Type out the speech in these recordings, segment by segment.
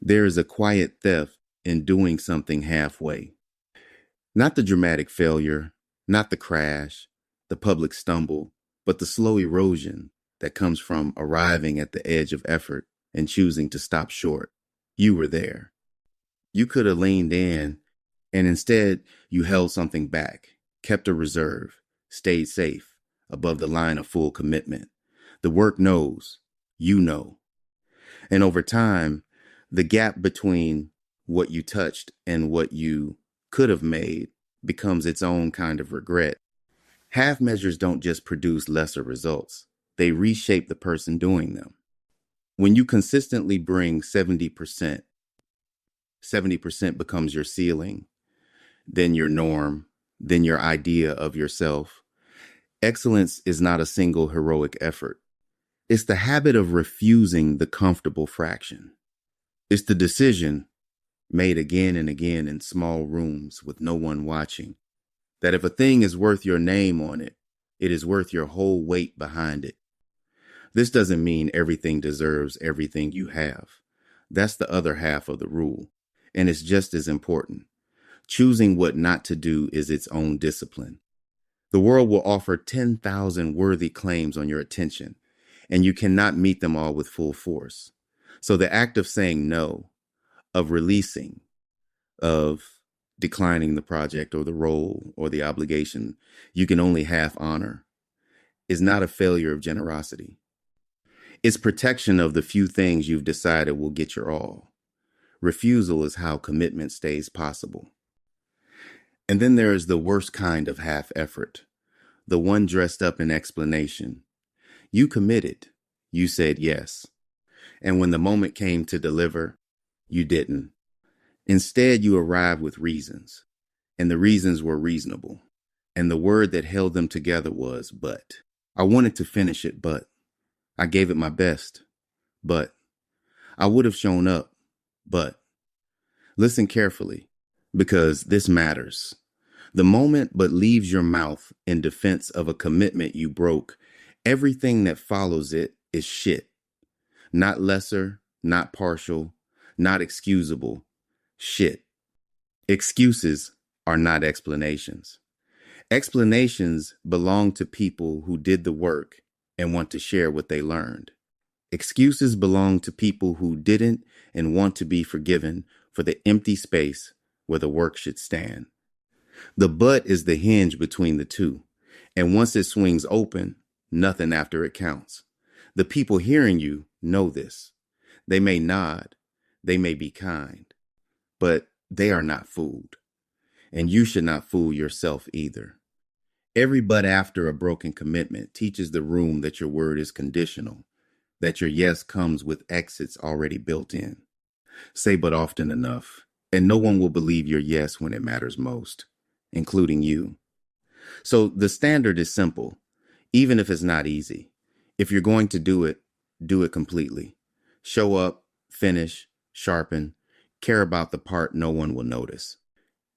There is a quiet theft in doing something halfway. Not the dramatic failure, not the crash, the public stumble, but the slow erosion that comes from arriving at the edge of effort and choosing to stop short. You were there. You could have leaned in, and instead you held something back, kept a reserve, stayed safe, above the line of full commitment. The work knows, you know. And over time, the gap between what you touched and what you could have made becomes its own kind of regret. Half measures don't just produce lesser results, they reshape the person doing them. When you consistently bring 70%, 70% becomes your ceiling, then your norm, then your idea of yourself. Excellence is not a single heroic effort. It's the habit of refusing the comfortable fraction. It's the decision, made again and again in small rooms with no one watching, that if a thing is worth your name on it, it is worth your whole weight behind it. This doesn't mean everything deserves everything you have. That's the other half of the rule, and it's just as important. Choosing what not to do is its own discipline. The world will offer 10,000 worthy claims on your attention, and you cannot meet them all with full force. So the act of saying no, of releasing, of declining the project or the role or the obligation you can only half honor, is not a failure of generosity. It's protection of the few things you've decided will get your all. Refusal is how commitment stays possible. And then there is the worst kind of half effort, the one dressed up in explanation. You committed. You said yes. And when the moment came to deliver, you didn't. Instead, you arrived with reasons, and the reasons were reasonable. And the word that held them together was but. I wanted to finish it, but. I gave it my best, but. I would have shown up, but. Listen carefully, because this matters. The moment but leaves your mouth in defense of a commitment you broke, everything that follows it is shit. Not lesser, not partial, not excusable. Shit. Excuses are not explanations. Explanations belong to people who did the work and want to share what they learned. Excuses belong to people who didn't and want to be forgiven for the empty space where the work should stand. The but is the hinge between the two, and once it swings open, nothing after it counts. The people hearing you know this. They may nod, they may be kind, but they are not fooled. And you should not fool yourself either. Every but after a broken commitment teaches the room that your word is conditional, that your yes comes with exits already built in. Say but often enough, and no one will believe your yes when it matters most, including you. So the standard is simple, even if it's not easy. If you're going to do it completely. Show up, finish, sharpen, care about the part no one will notice.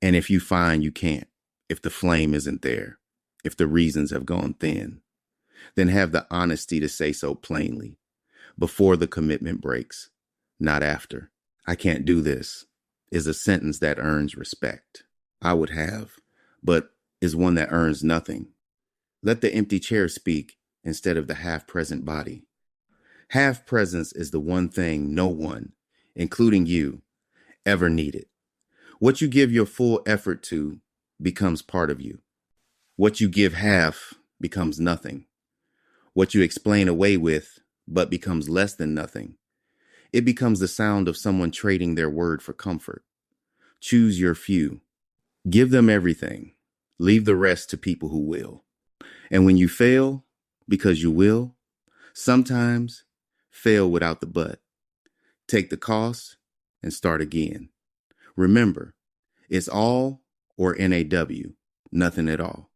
And if you find you can't, if the flame isn't there, if the reasons have gone thin, then have the honesty to say so plainly, before the commitment breaks, not after. I can't do this is a sentence that earns respect. I would have, but is one that earns nothing. Let the empty chair speak instead of the half-present body. Half presence is the one thing no one, including you, ever needed. What you give your full effort to becomes part of you. What you give half becomes nothing. What you explain away with but becomes less than nothing. It becomes the sound of someone trading their word for comfort. Choose your few. Give them everything. Leave the rest to people who will. And when you fail, because you will, sometimes fail without the but. Take the cost and start again. Remember, it's all or NAW, nothing at all.